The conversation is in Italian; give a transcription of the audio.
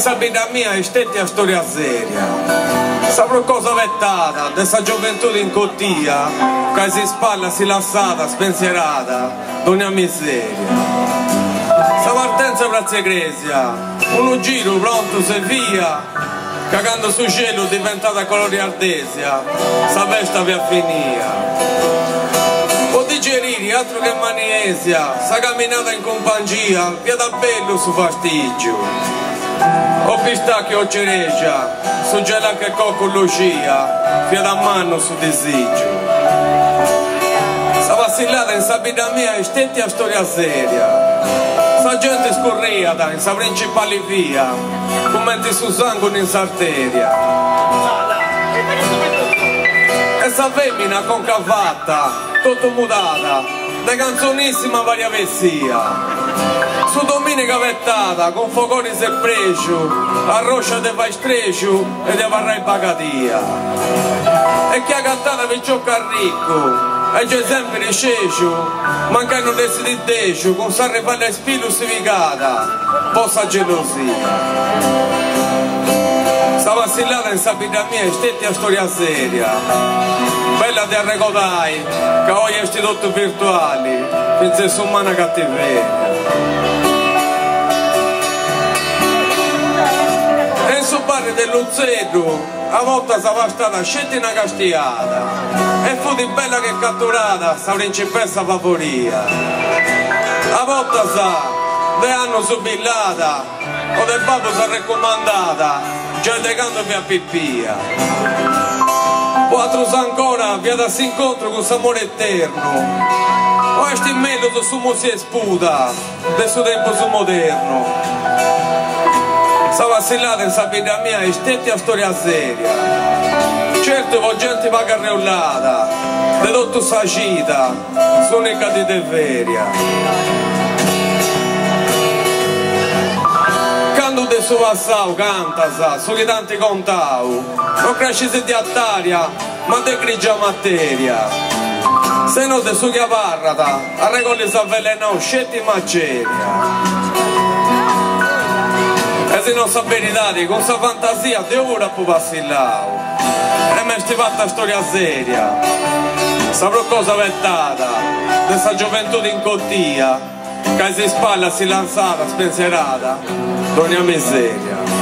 sa vita mia è stetta storia seria. Saprò cosa vettata, dessa gioventù in cottia, che si spalla, si lassata, spensierata, d'ogni miseria. Sa partenza verso Egresia, uno giro pronto se via, cagando su cielo diventata colore ardesia, sa vesta via finia. O digerire, altro che maniesia, sa camminata in compagnia, via da bello su fastigio. O pistacchio o ceregia, su gela che cocco lucia, via da mano su desigio. Sa vacillata in sa vita mia e stetti a storia seria. Sa gente scorriata in sa principale via, commenti su sangue in sarteria. E sa femmina concavatta, tutto mutata, de canzonissima varia vessia. Su domenica vettata, con fogoni se precio, a roscia de fai streccio e de varrai bagatia. E chi ha cantata vi gioca ricco, e c'è sempre ricecio, mancano desi di decio, con sa rifalla e spillo sivicata, possa gelosia. Sta vacillata in sa vita mia e stetti a storia seria, bella di arrecodai, che oggi è tutto virtuali, pensa su umana cattiveria. E in su barri dell'Uzzeto, a volte sa va stata scelta una castiata, e fu di bella che catturata, sa principessa favoria. A volte sa, de hanno subillata, o del babbo sa raccomandata, già de canto via pippia. Quattro sa ancora via da s'incontro con s'amore eterno. Questo è il metodo su mo si sputa, del suo tempo su moderno. Sa vacillata in sa vita mia e stetti a storia seria. Certo vo gente va carneollata, de tutto sa cita, suonica di deveria. De su passau canta su che tanti contau, non cresce di attaria ma de grigia materia, se no de su che parrata a regoli s'avvelenò scetti maceria. E se non sa verità con sa fantasia di ora pu passillau e me sti fatta storia seria, saprò cosa vettata de sa gioventù in cottia, che si spalla si lansata spensierata d'ogni miseria.